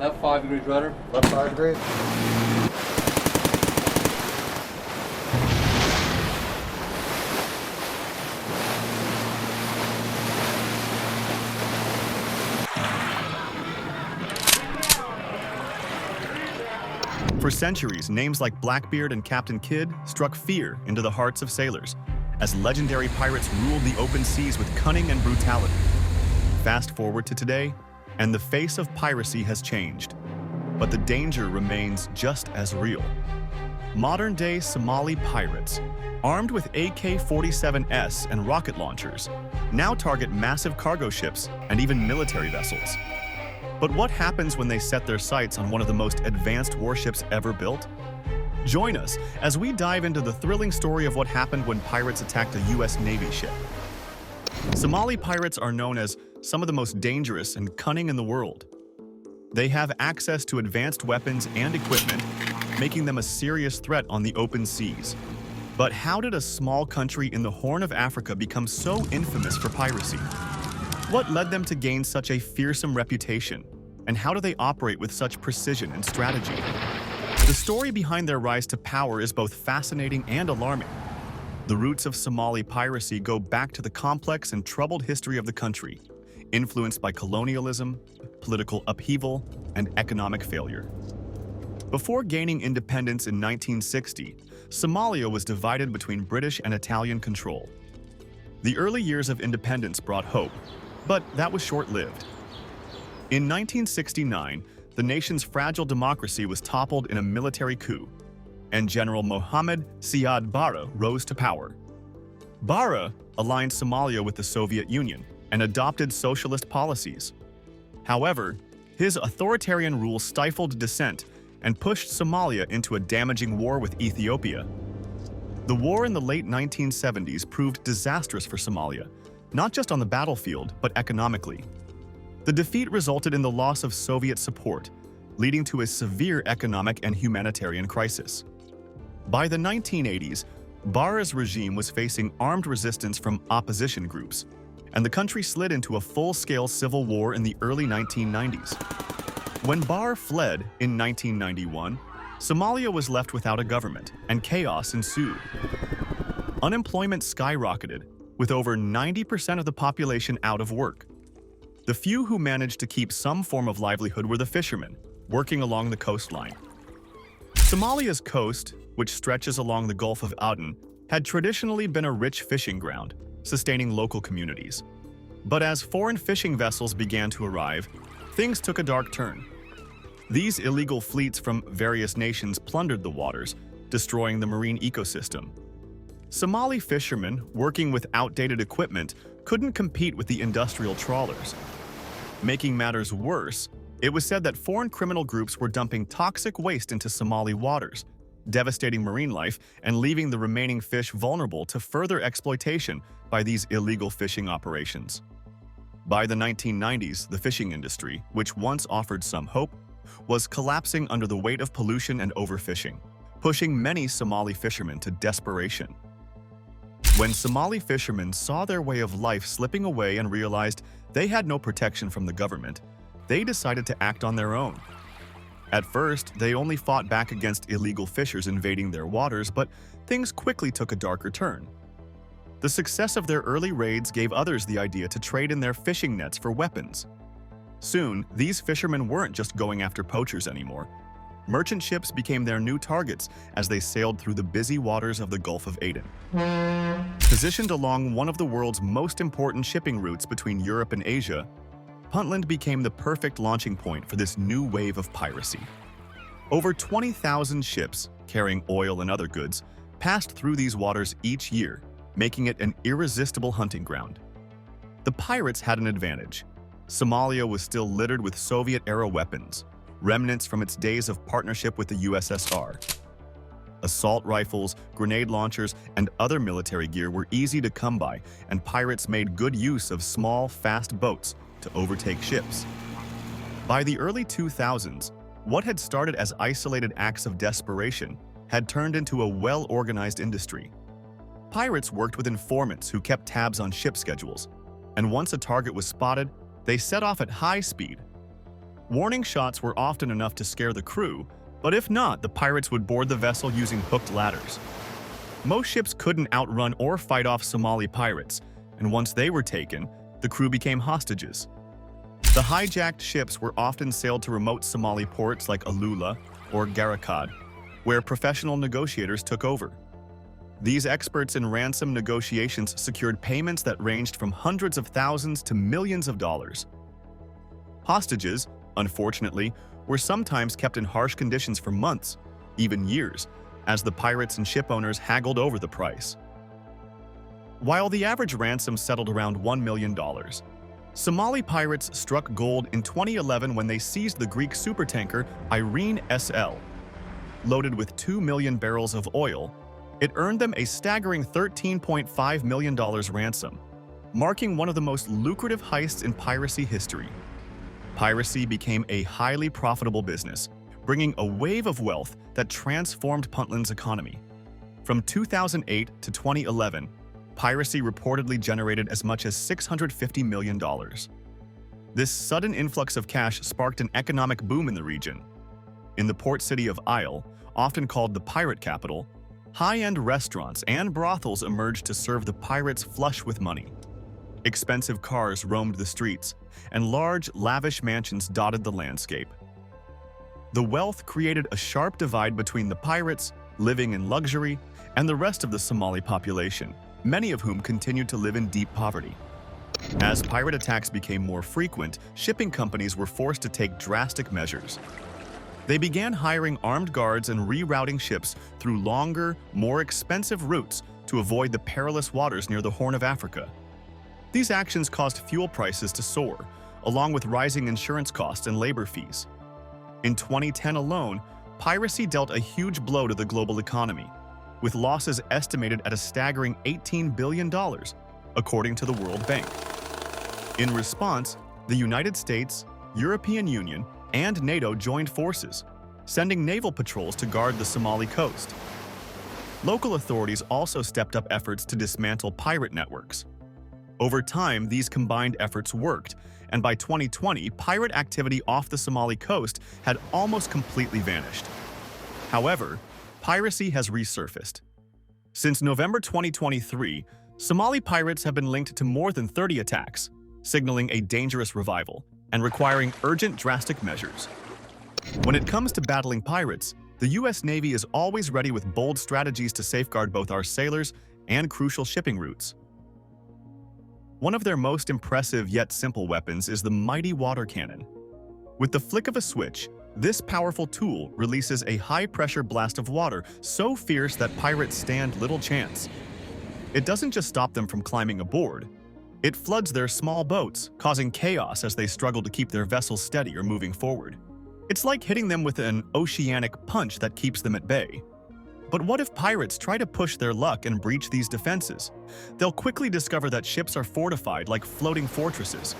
Left 5 degrees rudder. Left 5 degrees. For centuries, names like Blackbeard and Captain Kidd struck fear into the hearts of sailors, as legendary pirates ruled the open seas with cunning and brutality. Fast forward to today, and the face of piracy has changed, but the danger remains just as real. Modern-day Somali pirates, armed with AK-47s and rocket launchers, now target massive cargo ships and even military vessels. But what happens when they set their sights on one of the most advanced warships ever built? Join us as we dive into the thrilling story of what happened when pirates attacked a US Navy ship. Somali pirates are known as some of the most dangerous and cunning in the world. They have access to advanced weapons and equipment, making them a serious threat on the open seas. But how did a small country in the Horn of Africa become so infamous for piracy? What led them to gain such a fearsome reputation? And how do they operate with such precision and strategy? The story behind their rise to power is both fascinating and alarming. The roots of Somali piracy go back to the complex and troubled history of the country, influenced by colonialism, political upheaval, and economic failure. Before gaining independence in 1960, Somalia was divided between British and Italian control. The early years of independence brought hope, but that was short-lived. In 1969, the nation's fragile democracy was toppled in a military coup, and General Mohammed Siad Barre rose to power. Barre aligned Somalia with the Soviet Union and adopted socialist policies. However, his authoritarian rule stifled dissent and pushed Somalia into a damaging war with Ethiopia. The war in the late 1970s proved disastrous for Somalia, not just on the battlefield, but economically. The defeat resulted in the loss of Soviet support, leading to a severe economic and humanitarian crisis. By the 1980s, Barre's regime was facing armed resistance from opposition groups, and the country slid into a full-scale civil war in the early 1990s. When Barre fled in 1991, Somalia was left without a government, and chaos ensued. Unemployment skyrocketed, with over 90% of the population out of work. The few who managed to keep some form of livelihood were the fishermen, working along the coastline. Somalia's coast, which stretches along the Gulf of Aden, had traditionally been a rich fishing ground, sustaining local communities. But as foreign fishing vessels began to arrive, things took a dark turn. These illegal fleets from various nations plundered the waters, destroying the marine ecosystem. Somali fishermen, working with outdated equipment, couldn't compete with the industrial trawlers. Making matters worse, it was said that foreign criminal groups were dumping toxic waste into Somali waters, devastating marine life and leaving the remaining fish vulnerable to further exploitation by these illegal fishing operations. By the 1990s, the fishing industry, which once offered some hope, was collapsing under the weight of pollution and overfishing, pushing many Somali fishermen to desperation. When Somali fishermen saw their way of life slipping away and realized they had no protection from the government, they decided to act on their own. At first, they only fought back against illegal fishers invading their waters, but things quickly took a darker turn. The success of their early raids gave others the idea to trade in their fishing nets for weapons. Soon, these fishermen weren't just going after poachers anymore. Merchant ships became their new targets as they sailed through the busy waters of the Gulf of Aden. Positioned along one of the world's most important shipping routes between Europe and Asia, Puntland became the perfect launching point for this new wave of piracy. Over 20,000 ships, carrying oil and other goods, passed through these waters each year, making it an irresistible hunting ground. The pirates had an advantage. Somalia was still littered with Soviet-era weapons, remnants from its days of partnership with the USSR. Assault rifles, grenade launchers, and other military gear were easy to come by, and pirates made good use of small, fast boats to overtake ships. By the early 2000s, what had started as isolated acts of desperation had turned into a well-organized industry. Pirates worked with informants who kept tabs on ship schedules, and once a target was spotted, they set off at high speed. Warning shots were often enough to scare the crew, but if not, the pirates would board the vessel using hooked ladders. Most ships couldn't outrun or fight off Somali pirates, and once they were taken, the crew became hostages. The hijacked ships were often sailed to remote Somali ports like Alula or Garakad, where professional negotiators took over. These experts in ransom negotiations secured payments that ranged from hundreds of thousands to millions of dollars. Hostages, unfortunately, were sometimes kept in harsh conditions for months, even years, as the pirates and ship owners haggled over the price. While the average ransom settled around $1 million, Somali pirates struck gold in 2011 when they seized the Greek supertanker Irene SL. Loaded with 2 million barrels of oil, it earned them a staggering $13.5 million ransom, marking one of the most lucrative heists in piracy history. Piracy became a highly profitable business, bringing a wave of wealth that transformed Puntland's economy. From 2008 to 2011, piracy reportedly generated as much as $650 million. This sudden influx of cash sparked an economic boom in the region. In the port city of Isle, often called the pirate capital, high-end restaurants and brothels emerged to serve the pirates flush with money. Expensive cars roamed the streets, and large, lavish mansions dotted the landscape. The wealth created a sharp divide between the pirates, living in luxury, and the rest of the Somali population, many of whom continued to live in deep poverty. As pirate attacks became more frequent, shipping companies were forced to take drastic measures. They began hiring armed guards and rerouting ships through longer, more expensive routes to avoid the perilous waters near the Horn of Africa. These actions caused fuel prices to soar, along with rising insurance costs and labor fees. In 2010 alone, piracy dealt a huge blow to the global economy, with losses estimated at a staggering $18 billion, according to the World Bank. In response, the United States, European Union, and NATO joined forces, sending naval patrols to guard the Somali coast. Local authorities also stepped up efforts to dismantle pirate networks. Over time, these combined efforts worked, and by 2020, pirate activity off the Somali coast had almost completely vanished. However, piracy has resurfaced. Since November 2023, Somali pirates have been linked to more than 30 attacks, signaling a dangerous revival and requiring urgent, drastic measures. When it comes to battling pirates, the U.S. Navy is always ready with bold strategies to safeguard both our sailors and crucial shipping routes. One of their most impressive yet simple weapons is the mighty water cannon. With the flick of a switch, this powerful tool releases a high-pressure blast of water so fierce that pirates stand little chance. It doesn't just stop them from climbing aboard. It floods their small boats, causing chaos as they struggle to keep their vessels steady or moving forward. It's like hitting them with an oceanic punch that keeps them at bay. But what if pirates try to push their luck and breach these defenses? They'll quickly discover that ships are fortified like floating fortresses.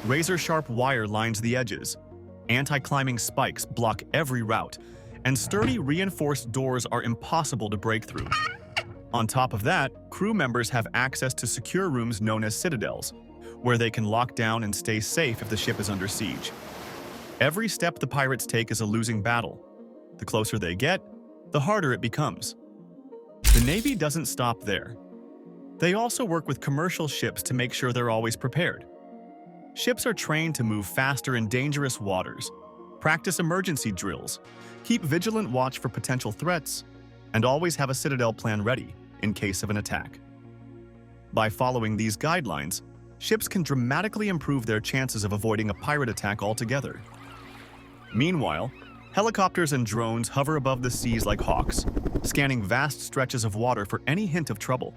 Razor-sharp wire lines the edges. Anti-climbing spikes block every route, and sturdy reinforced doors are impossible to break through. On top of that, crew members have access to secure rooms known as citadels, where they can lock down and stay safe if the ship is under siege. Every step the pirates take is a losing battle. The closer they get, the harder it becomes. The Navy doesn't stop there. They also work with commercial ships to make sure they're always prepared. Ships are trained to move faster in dangerous waters, practice emergency drills, keep vigilant watch for potential threats, and always have a citadel plan ready in case of an attack. By following these guidelines, ships can dramatically improve their chances of avoiding a pirate attack altogether. Meanwhile, helicopters and drones hover above the seas like hawks, scanning vast stretches of water for any hint of trouble.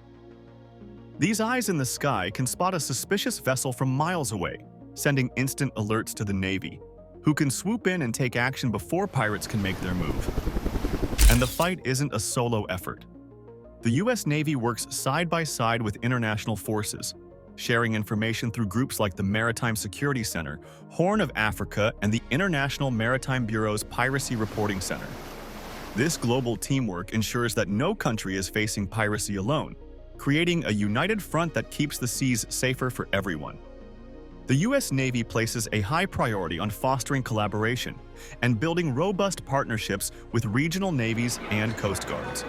These eyes in the sky can spot a suspicious vessel from miles away, sending instant alerts to the Navy, who can swoop in and take action before pirates can make their move. And the fight isn't a solo effort. The U.S. Navy works side by side with international forces, sharing information through groups like the Maritime Security Center, Horn of Africa, and the International Maritime Bureau's Piracy Reporting Center. This global teamwork ensures that no country is facing piracy alone, creating a united front that keeps the seas safer for everyone. The U.S. Navy places a high priority on fostering collaboration and building robust partnerships with regional navies and coast guards.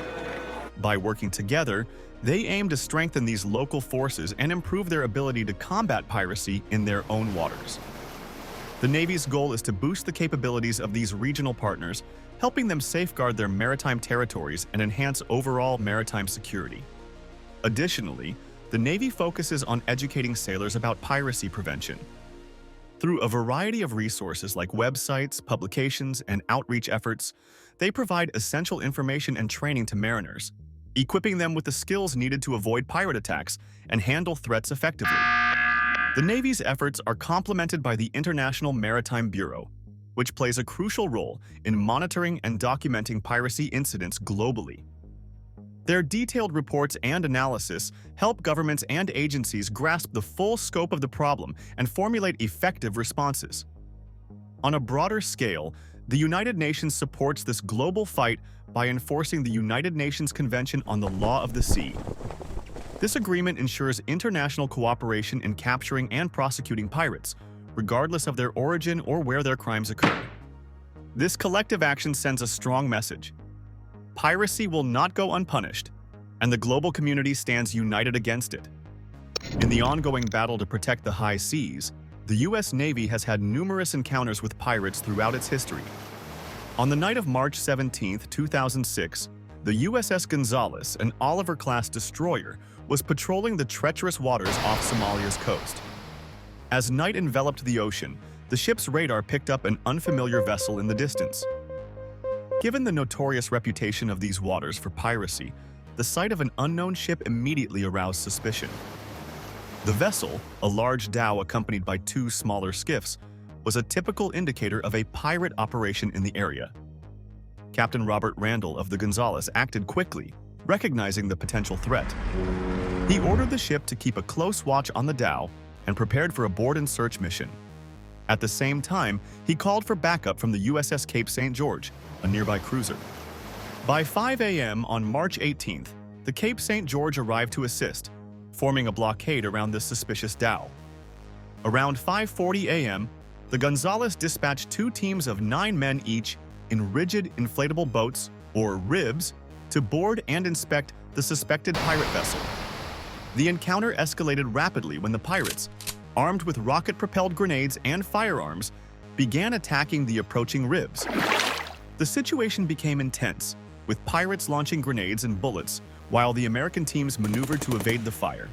By working together, they aim to strengthen these local forces and improve their ability to combat piracy in their own waters. The Navy's goal is to boost the capabilities of these regional partners, helping them safeguard their maritime territories and enhance overall maritime security. Additionally, the Navy focuses on educating sailors about piracy prevention. Through a variety of resources like websites, publications, and outreach efforts, they provide essential information and training to mariners, equipping them with the skills needed to avoid pirate attacks and handle threats effectively. The Navy's efforts are complemented by the International Maritime Bureau, which plays a crucial role in monitoring and documenting piracy incidents globally. Their detailed reports and analysis help governments and agencies grasp the full scope of the problem and formulate effective responses. On a broader scale, the United Nations supports this global fight by enforcing the United Nations Convention on the Law of the Sea. This agreement ensures international cooperation in capturing and prosecuting pirates, regardless of their origin or where their crimes occurred. This collective action sends a strong message. Piracy will not go unpunished, and the global community stands united against it. In the ongoing battle to protect the high seas, the U.S. Navy has had numerous encounters with pirates throughout its history. On the night of March 17, 2006, the USS Gonzales, an Oliver-class destroyer, was patrolling the treacherous waters off Somalia's coast. As night enveloped the ocean, the ship's radar picked up an unfamiliar vessel in the distance. Given the notorious reputation of these waters for piracy, the sight of an unknown ship immediately aroused suspicion. The vessel, a large dhow accompanied by two smaller skiffs, was a typical indicator of a pirate operation in the area. Captain Robert Randall of the Gonzales acted quickly, recognizing the potential threat. He ordered the ship to keep a close watch on the dhow and prepared for a board and search mission. At the same time, he called for backup from the USS Cape St. George, a nearby cruiser. By 5 a.m. on March 18th, the Cape St. George arrived to assist, forming a blockade around this suspicious dhow. Around 5:40 a.m., the Gonzales dispatched two teams of 9 men each in rigid inflatable boats, or ribs, to board and inspect the suspected pirate vessel. The encounter escalated rapidly when the pirates, armed with rocket-propelled grenades and firearms, began attacking the approaching ribs. The situation became intense, with pirates launching grenades and bullets while the American teams maneuvered to evade the fire.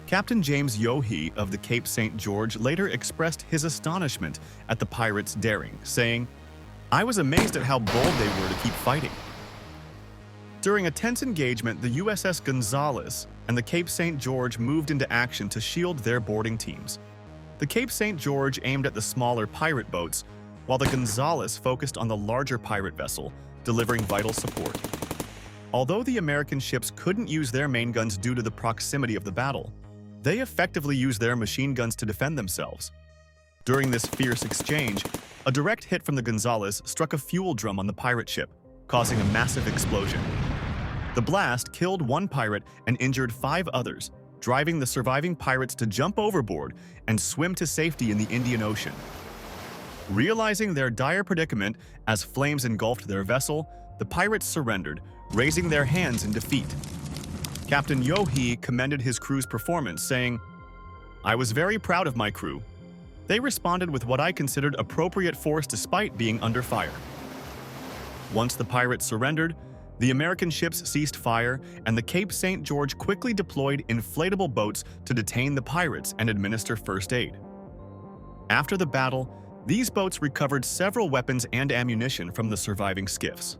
Captain James Yohe of the Cape St. George later expressed his astonishment at the pirates' daring, saying, "I was amazed at how bold they were to keep fighting." During a tense engagement, the USS Gonzales and the Cape St. George moved into action to shield their boarding teams. The Cape St. George aimed at the smaller pirate boats, while the Gonzales focused on the larger pirate vessel, delivering vital support. Although the American ships couldn't use their main guns due to the proximity of the battle, they effectively used their machine guns to defend themselves. During this fierce exchange, a direct hit from the Gonzales struck a fuel drum on the pirate ship, causing a massive explosion. The blast killed one pirate and injured 5 others, driving the surviving pirates to jump overboard and swim to safety in the Indian Ocean. Realizing their dire predicament as flames engulfed their vessel, the pirates surrendered, raising their hands in defeat. Captain Yohe commended his crew's performance, saying, "I was very proud of my crew. They responded with what I considered appropriate force despite being under fire." Once the pirates surrendered, the American ships ceased fire, and the Cape St. George quickly deployed inflatable boats to detain the pirates and administer first aid. After the battle, these boats recovered several weapons and ammunition from the surviving skiffs.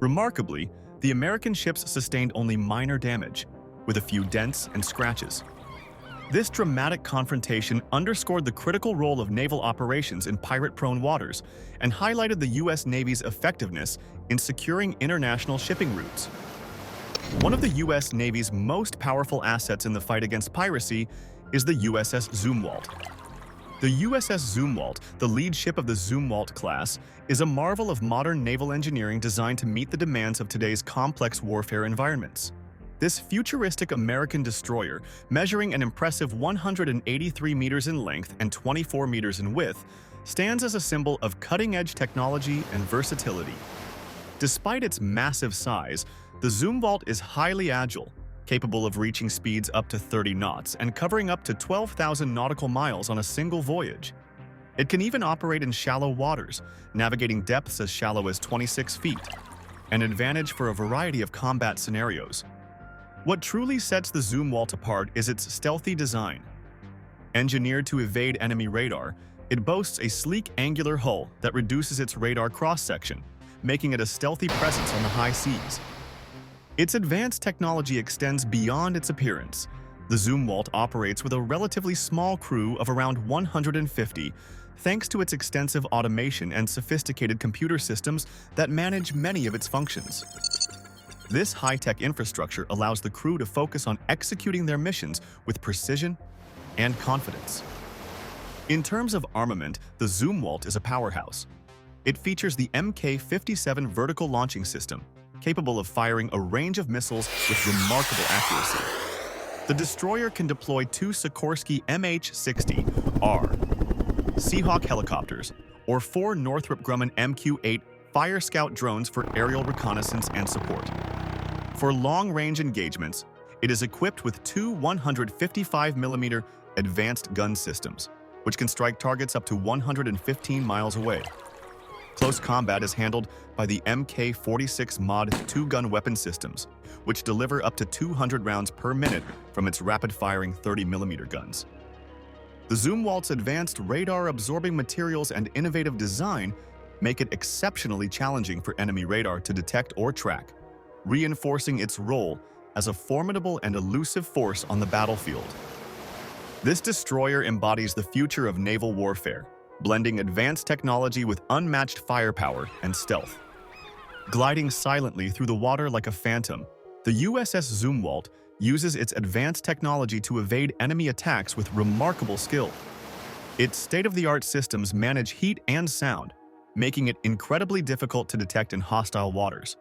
Remarkably, the American ships sustained only minor damage, with a few dents and scratches. This dramatic confrontation underscored the critical role of naval operations in pirate-prone waters and highlighted the U.S. Navy's effectiveness in securing international shipping routes. One of the U.S. Navy's most powerful assets in the fight against piracy is the USS Zumwalt. The USS Zumwalt, the lead ship of the Zumwalt class, is a marvel of modern naval engineering designed to meet the demands of today's complex warfare environments. This futuristic American destroyer, measuring an impressive 183 meters in length and 24 meters in width, stands as a symbol of cutting-edge technology and versatility. Despite its massive size, the Zumwalt is highly agile, capable of reaching speeds up to 30 knots and covering up to 12,000 nautical miles on a single voyage. It can even operate in shallow waters, navigating depths as shallow as 26 feet, an advantage for a variety of combat scenarios. What truly sets the Zumwalt apart is its stealthy design. Engineered to evade enemy radar, it boasts a sleek angular hull that reduces its radar cross-section, making it a stealthy presence on the high seas. Its advanced technology extends beyond its appearance. The Zumwalt operates with a relatively small crew of around 150, thanks to its extensive automation and sophisticated computer systems that manage many of its functions. This high-tech infrastructure allows the crew to focus on executing their missions with precision and confidence. In terms of armament, the Zumwalt is a powerhouse. It features the Mk-57 vertical launching system, capable of firing a range of missiles with remarkable accuracy. The destroyer can deploy 2 Sikorsky MH-60R Seahawk helicopters or 4 Northrop Grumman MQ-8 Fire Scout drones for aerial reconnaissance and support. For long-range engagements, it is equipped with 2 155mm advanced gun systems, which can strike targets up to 115 miles away. Close combat is handled by the Mk-46 Mod 2-gun weapon systems, which deliver up to 200 rounds per minute from its rapid-firing 30mm guns. The Zumwalt's advanced radar-absorbing materials and innovative design make it exceptionally challenging for enemy radar to detect or track, reinforcing its role as a formidable and elusive force on the battlefield. This destroyer embodies the future of naval warfare, blending advanced technology with unmatched firepower and stealth. Gliding silently through the water like a phantom, the USS Zumwalt uses its advanced technology to evade enemy attacks with remarkable skill. Its state-of-the-art systems manage heat and sound, making it incredibly difficult to detect in hostile waters.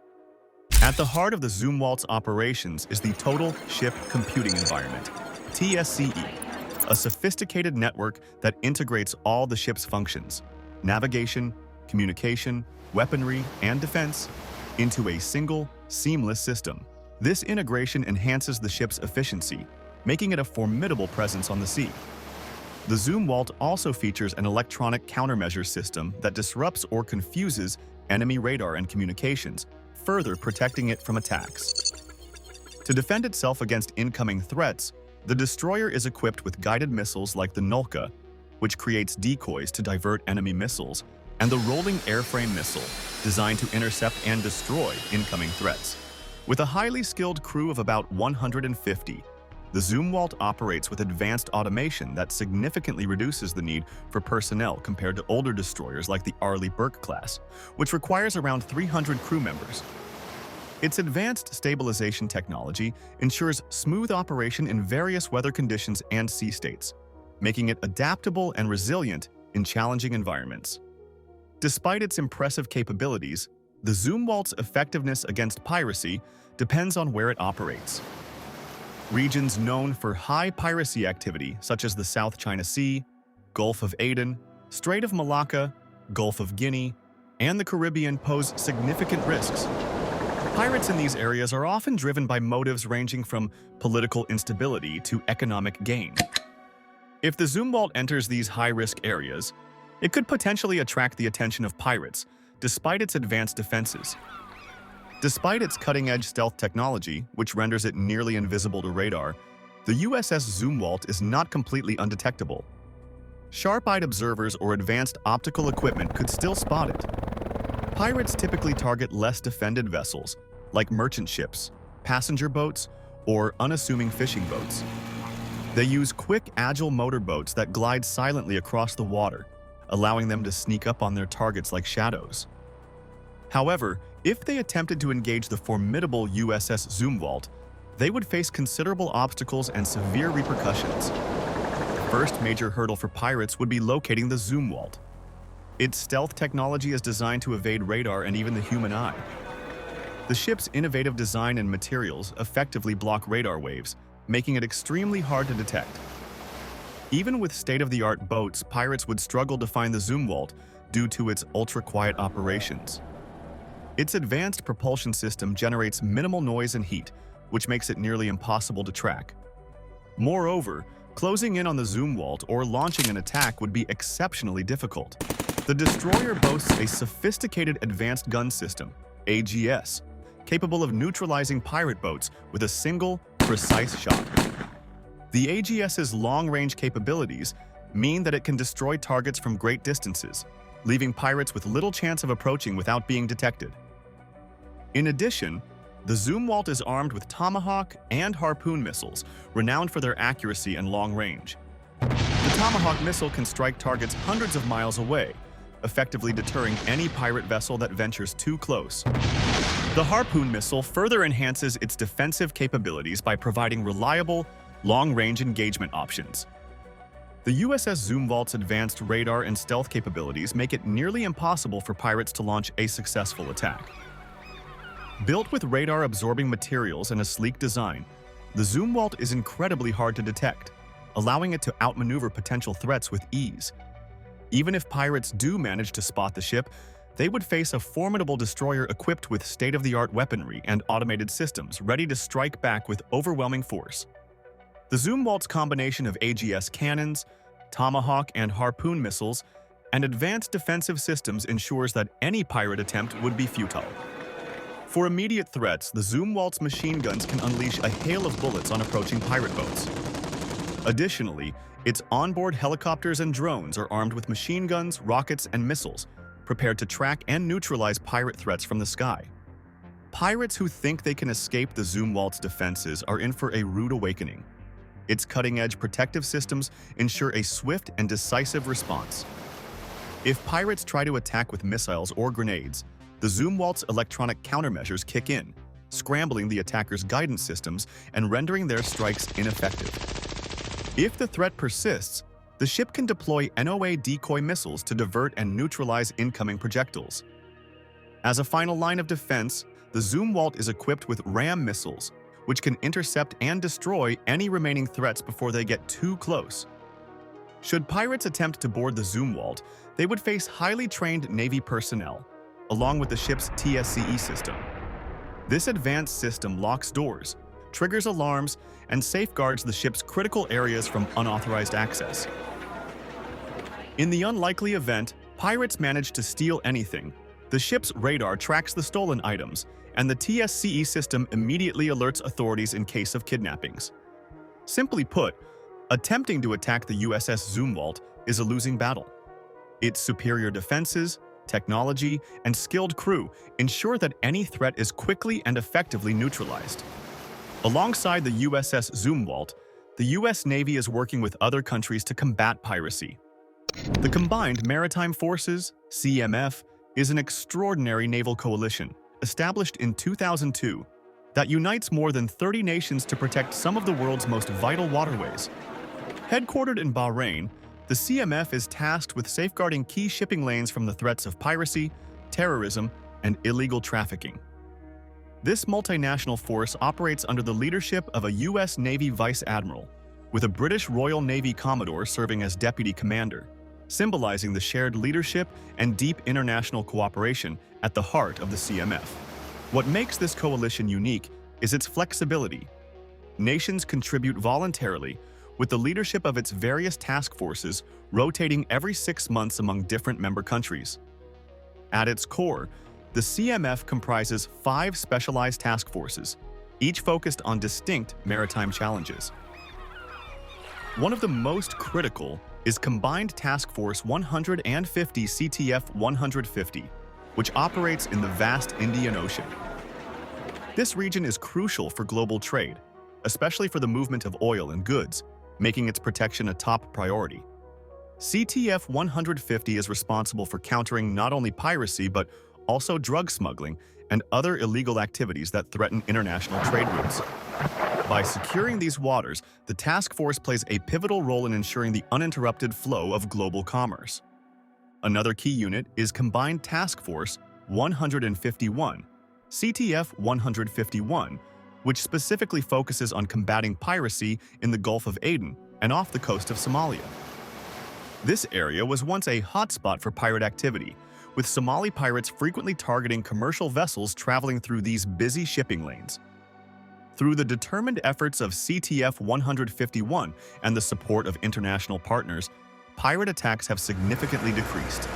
At the heart of the Zumwalt's operations is the Total Ship Computing Environment, TSCE, a sophisticated network that integrates all the ship's functions, navigation, communication, weaponry, and defense, into a single, seamless system. This integration enhances the ship's efficiency, making it a formidable presence on the sea. The Zumwalt also features an electronic countermeasure system that disrupts or confuses enemy radar and communications, further protecting it from attacks. To defend itself against incoming threats, the destroyer is equipped with guided missiles like the Nautical, which creates decoys to divert enemy missiles, and the rolling airframe missile, designed to intercept and destroy incoming threats. With a highly skilled crew of about 150, the Zumwalt operates with advanced automation that significantly reduces the need for personnel compared to older destroyers like the Arleigh Burke class, which requires around 300 crew members. Its advanced stabilization technology ensures smooth operation in various weather conditions and sea states, making it adaptable and resilient in challenging environments. Despite its impressive capabilities, the Zumwalt's effectiveness against piracy depends on where it operates. Regions known for high piracy activity, such as the South China Sea, Gulf of Aden, Strait of Malacca, Gulf of Guinea, and the Caribbean pose significant risks. Pirates in these areas are often driven by motives ranging from political instability to economic gain. If the Zumwalt enters these high-risk areas, it could potentially attract the attention of pirates, despite its advanced defenses. Despite its cutting-edge stealth technology, which renders it nearly invisible to radar, the USS Zumwalt is not completely undetectable. Sharp-eyed observers or advanced optical equipment could still spot it. Pirates typically target less defended vessels, like merchant ships, passenger boats, or unassuming fishing boats. They use quick, agile motorboats that glide silently across the water, allowing them to sneak up on their targets like shadows. However, if they attempted to engage the formidable USS Zumwalt, they would face considerable obstacles and severe repercussions. The first major hurdle for pirates would be locating the Zumwalt. Its stealth technology is designed to evade radar and even the human eye. The ship's innovative design and materials effectively block radar waves, making it extremely hard to detect. Even with state-of-the-art boats, pirates would struggle to find the Zumwalt due to its ultra-quiet operations. Its advanced propulsion system generates minimal noise and heat, which makes it nearly impossible to track. Moreover, closing in on the Zumwalt or launching an attack would be exceptionally difficult. The destroyer boasts a sophisticated advanced gun system, AGS, capable of neutralizing pirate boats with a single, precise shot. The AGS's long-range capabilities mean that it can destroy targets from great distances, leaving pirates with little chance of approaching without being detected. In addition, the Zumwalt is armed with Tomahawk and Harpoon missiles, renowned for their accuracy and long range. The Tomahawk missile can strike targets hundreds of miles away, effectively deterring any pirate vessel that ventures too close. The Harpoon missile further enhances its defensive capabilities by providing reliable, long-range engagement options. The USS Zumwalt's advanced radar and stealth capabilities make it nearly impossible for pirates to launch a successful attack. Built with radar-absorbing materials and a sleek design, the Zumwalt is incredibly hard to detect, allowing it to outmaneuver potential threats with ease. Even if pirates do manage to spot the ship, they would face a formidable destroyer equipped with state-of-the-art weaponry and automated systems ready to strike back with overwhelming force. The Zumwalt's combination of AGS cannons, Tomahawk and Harpoon missiles, and advanced defensive systems ensures that any pirate attempt would be futile. For immediate threats, the Zumwalt's machine guns can unleash a hail of bullets on approaching pirate boats. Additionally, its onboard helicopters and drones are armed with machine guns, rockets, and missiles, prepared to track and neutralize pirate threats from the sky. Pirates who think they can escape the Zumwalt's defenses are in for a rude awakening. Its cutting-edge protective systems ensure a swift and decisive response. If pirates try to attack with missiles or grenades, the Zumwalt's electronic countermeasures kick in, scrambling the attacker's guidance systems and rendering their strikes ineffective. If the threat persists, the ship can deploy NOA decoy missiles to divert and neutralize incoming projectiles. As a final line of defense, the Zumwalt is equipped with RAM missiles, which can intercept and destroy any remaining threats before they get too close. Should pirates attempt to board the Zumwalt, they would face highly trained Navy personnel, along with the ship's TSCE system. This advanced system locks doors, triggers alarms, and safeguards the ship's critical areas from unauthorized access. In the unlikely event pirates manage to steal anything, the ship's radar tracks the stolen items, and the TSCE system immediately alerts authorities in case of kidnappings. Simply put, attempting to attack the USS Zumwalt is a losing battle. Its superior defenses, technology, and skilled crew ensure that any threat is quickly and effectively neutralized. Alongside the USS Zumwalt, the US Navy is working with other countries to combat piracy. The Combined Maritime Forces, CMF, is an extraordinary naval coalition established in 2002 that unites more than 30 nations to protect some of the world's most vital waterways. Headquartered in Bahrain, the CMF is tasked with safeguarding key shipping lanes from the threats of piracy, terrorism, and illegal trafficking. This multinational force operates under the leadership of a US Navy Vice Admiral, with a British Royal Navy Commodore serving as Deputy Commander, symbolizing the shared leadership and deep international cooperation at the heart of the CMF. What makes this coalition unique is its flexibility. Nations contribute voluntarily, with the leadership of its various task forces rotating every 6 months among different member countries. At its core, the CMF comprises 5 specialized task forces, each focused on distinct maritime challenges. One of the most critical is Combined Task Force 150 CTF 150, which operates in the vast Indian Ocean. This region is crucial for global trade, especially for the movement of oil and goods, making its protection a top priority. CTF 150 is responsible for countering not only piracy but also drug smuggling and other illegal activities that threaten international trade routes. By securing these waters, the task force plays a pivotal role in ensuring the uninterrupted flow of global commerce. Another key unit is Combined Task Force 151, CTF-151, which specifically focuses on combating piracy in the Gulf of Aden and off the coast of Somalia. This area was once a hotspot for pirate activity, with Somali pirates frequently targeting commercial vessels traveling through these busy shipping lanes. Through the determined efforts of CTF-151 and the support of international partners, pirate attacks have significantly decreased.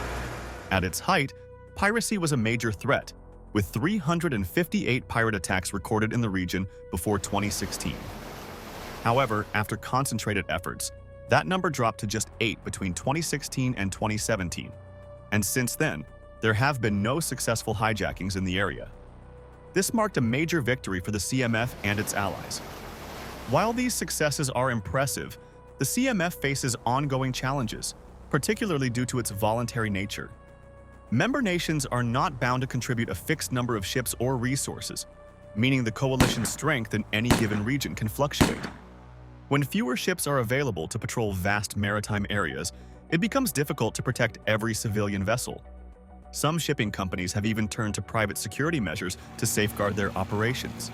At its height, piracy was a major threat, with 358 pirate attacks recorded in the region before 2016. However, after concentrated efforts, that number dropped to just 8 between 2016 and 2017, and since then, there have been no successful hijackings in the area. This marked a major victory for the CMF and its allies. While these successes are impressive, the CMF faces ongoing challenges, particularly due to its voluntary nature. Member nations are not bound to contribute a fixed number of ships or resources, meaning the coalition's strength in any given region can fluctuate. When fewer ships are available to patrol vast maritime areas, it becomes difficult to protect every civilian vessel. Some shipping companies have even turned to private security measures to safeguard their operations.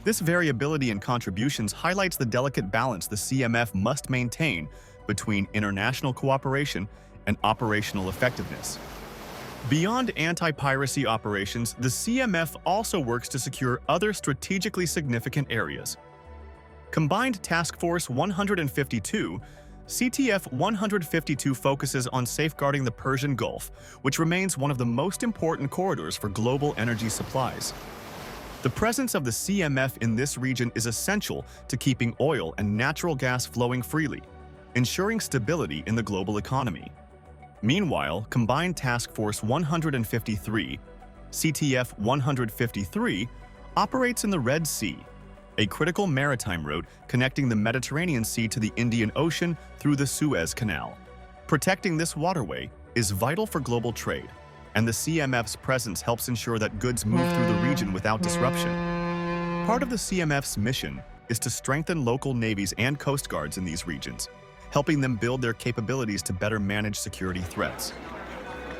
This variability in contributions highlights the delicate balance the CMF must maintain between international cooperation and operational effectiveness. Beyond anti-piracy operations, the CMF also works to secure other strategically significant areas. Combined Task Force 152, CTF-152 focuses on safeguarding the Persian Gulf, which remains one of the most important corridors for global energy supplies. The presence of the CMF in this region is essential to keeping oil and natural gas flowing freely, ensuring stability in the global economy. Meanwhile, Combined Task Force 153, CTF-153, operates in the Red Sea, a critical maritime route connecting the Mediterranean Sea to the Indian Ocean through the Suez Canal. Protecting this waterway is vital for global trade, and the CMF's presence helps ensure that goods move through the region without disruption. Part of the CMF's mission is to strengthen local navies and coast guards in these regions, helping them build their capabilities to better manage security threats.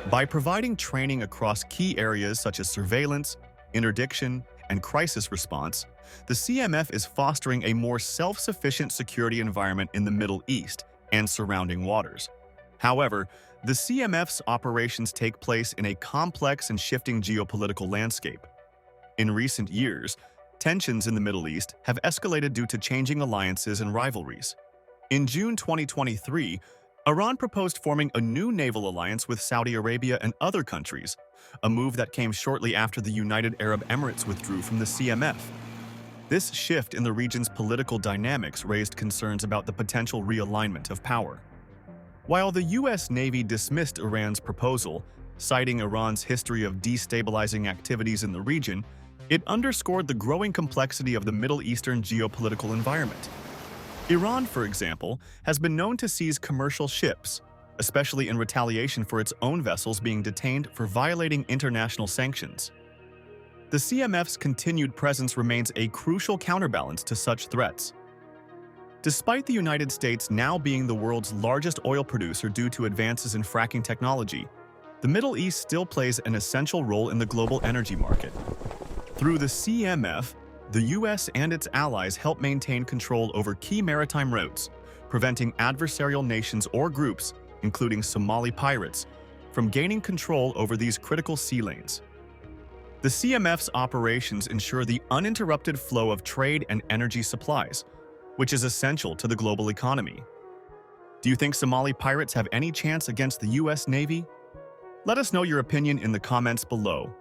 By providing training across key areas such as surveillance, interdiction, and crisis response, the CMF is fostering a more self-sufficient security environment in the Middle East and surrounding waters. However, the CMF's operations take place in a complex and shifting geopolitical landscape. In recent years, tensions in the Middle East have escalated due to changing alliances and rivalries. In June 2023, Iran proposed forming a new naval alliance with Saudi Arabia and other countries, a move that came shortly after the United Arab Emirates withdrew from the CMF. This shift in the region's political dynamics raised concerns about the potential realignment of power. While the U.S. Navy dismissed Iran's proposal, citing Iran's history of destabilizing activities in the region, it underscored the growing complexity of the Middle Eastern geopolitical environment. Iran, for example, has been known to seize commercial ships, especially in retaliation for its own vessels being detained for violating international sanctions. The CMF's continued presence remains a crucial counterbalance to such threats. Despite the United States now being the world's largest oil producer due to advances in fracking technology, the Middle East still plays an essential role in the global energy market. Through the CMF, the U.S. and its allies help maintain control over key maritime routes, preventing adversarial nations or groups, including Somali pirates, from gaining control over these critical sea lanes. The CMF's operations ensure the uninterrupted flow of trade and energy supplies, which is essential to the global economy. Do you think Somali pirates have any chance against the U.S. Navy? Let us know your opinion in the comments below.